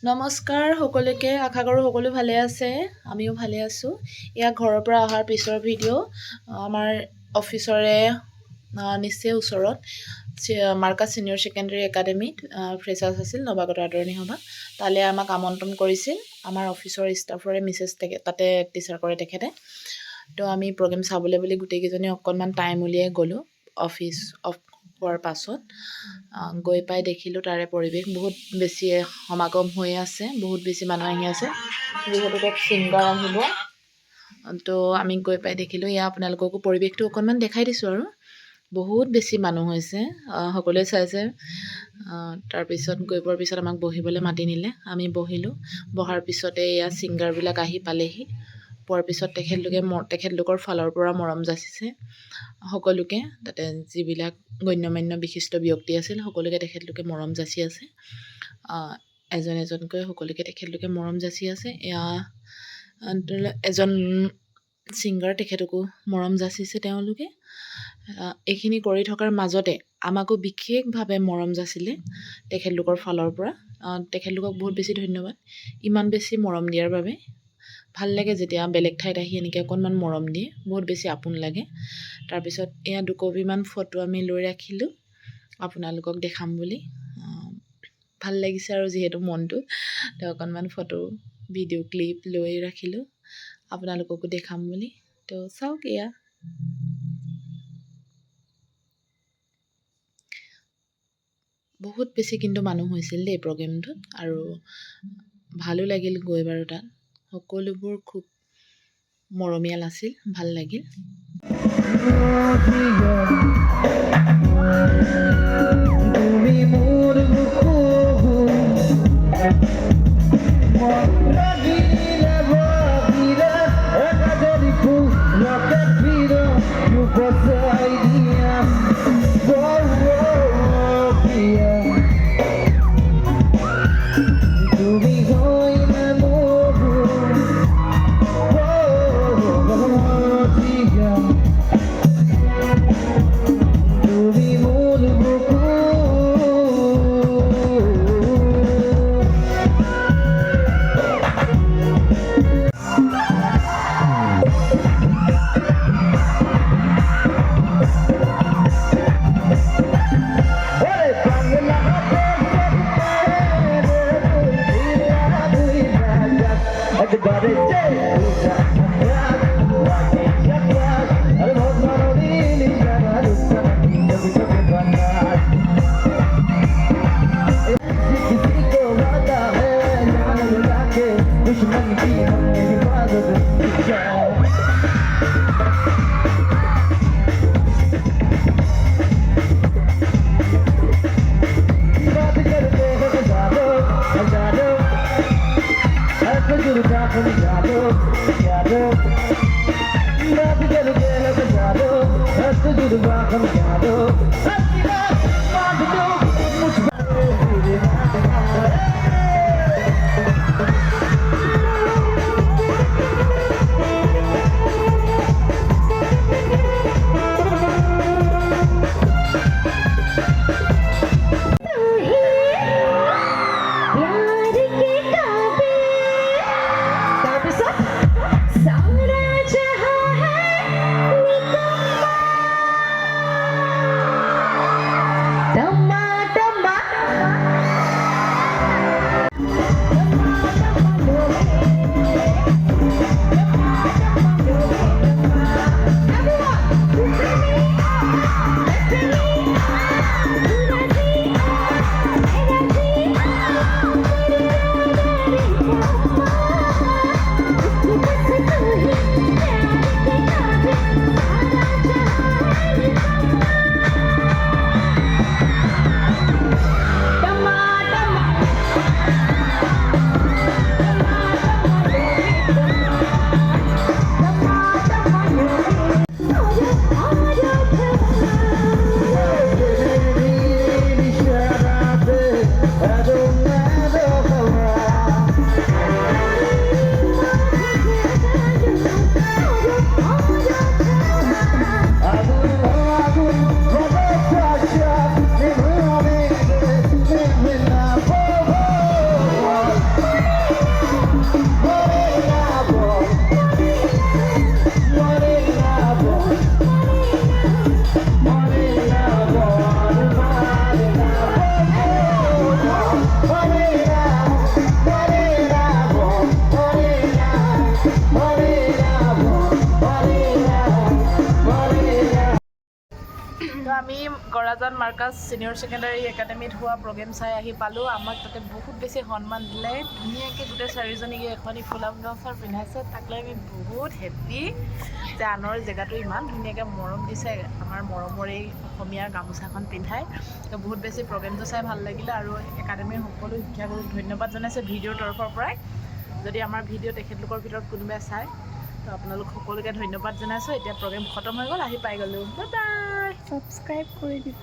নমস্কাৰ সকলোকে আশা কৰোঁ সকলো ভালে আছে আমিও ভালে আছোঁ ইয়া ঘৰৰ পৰা অহাৰ পিছৰ ভিডিঅ' আমাৰ অফিচৰে নিশ্চয় ওচৰত মাৰ্কাছ ছিনিয়ৰ ছেকেণ্ডেৰী একাডেমীত ফ্ৰেছাৰ্ছ আছিল নৱাগত আদৰণি সভা তালৈ আমাক আমন্ত্ৰণ কৰিছিল আমাৰ অফিচৰ ষ্টাফৰে মিছেছ তাতে টিচাৰ কৰে তেখেতে তো আমি প্ৰগ্ৰেম চাবলৈ বুলি গোটেইকেইজনী অকণমান টাইম উলিয়াই গ'লোঁ অফিচ হোৱাৰ পাছত গৈ পাই দেখিলোঁ তাৰে পৰিৱেশ বহুত বেছি সমাগম হৈ আছে বহুত বেছি মানুহ আহি আছে যিহেতু তাত ছিংগাৰ আহিব তো আমি গৈ পাই দেখিলোঁ এয়া আপোনালোককো পৰিৱেশটো অকণমান দেখাই দিছোঁ আৰু বহুত বেছি মানুহ হৈছে সকলোৱে চাইছে তাৰপিছত গৈ পোৱাৰ পিছত আমাক বহিবলৈ মাতি নিলে আমি বহিলোঁ বহাৰ পিছতে এয়া ছিংগাৰবিলাক আহি পালেহি পোৱাৰ পিছত তেখেতলোকৰ ফালৰ পৰা মৰম যাচিছে সকলোকে তাতে যিবিলাক গণ্যমান্য বিশিষ্ট ব্যক্তি আছিল সকলোকে তেখেতলোকে মৰম যাচি আছে এজন এজনকৈ সকলোকে তেখেতলোকে মৰম যাচি আছে এয়া এজন ছিংগাৰ তেখেতকো মৰম যাচিছে তেওঁলোকে এইখিনি কৰি থকাৰ মাজতে আমাকো বিশেষভাৱে মৰম যাচিলে তেখেতলোকৰ ফালৰ পৰা তেখেতলোকক বহুত বেছি ধন্যবাদ ইমান বেছি মৰম দিয়াৰ বাবে ভাল লাগে যেতিয়া বেলেগ ঠাইত আহি এনেকৈ অকণমান মৰম দিয়ে বহুত বেছি আপোন লাগে তাৰপিছত এয়া দুকপিমান ফটো আমি লৈ ৰাখিলোঁ আপোনালোকক দেখাম বুলি ভাল লাগিছে আৰু যিহেতু মনটো তো অকণমান ফটো ভিডিঅ' ক্লিপ লৈ ৰাখিলোঁ আপোনালোককো দেখাম বুলি তো চাওক এয়া বহুত বেছি কিন্তু মানুহ হৈছিল দেই প্ৰগ্ৰেমটোত আৰু ভালো লাগিল গৈ বাৰু তাত সকলোবোৰ খুব মৰমীয়াল আছিল ভাল লাগিল শাহজাহান মাৰ্কাছ ছিনিয়ৰ ছেকেণ্ডাৰী একাডেমীত হোৱা প্ৰগ্ৰেম চাই আহি পালোঁ। আমাক তাতে বহুত বেছি সন্মান দিলে, ধুনীয়াকৈ গোটেই চাৰিজনীকে এখনি ফুলাম গামোচা পিন্ধাইছে। তাক লৈ আমি বহুত হেপ্পী যে আনৰ জেগাটো ইমান ধুনীয়াকৈ মৰম দিছে, আমাৰ মৰমৰ এই অসমীয়া গামোচাখন পিন্ধাই। তো বহুত বেছি প্ৰগ্ৰেমটো চাই ভাল লাগিলে আৰু একাডেমীৰ সকলো শিক্ষাগুৰুক ধন্যবাদ জনাইছে ভিডিঅ'ৰ তৰফৰ পৰাই। যদি আমাৰ ভিডিঅ' তেখেতলোকৰ ভিতৰত কোনোবাই চায় তো আপোনালোক সকলোকে ধন্যবাদ জনাইছোঁ। এতিয়া প্ৰগ্ৰেম খতম হৈ গ'ল, আহি পাই গ'লোঁ। Bye bye. ছাবস্ক্ৰাইব কৰি দিব।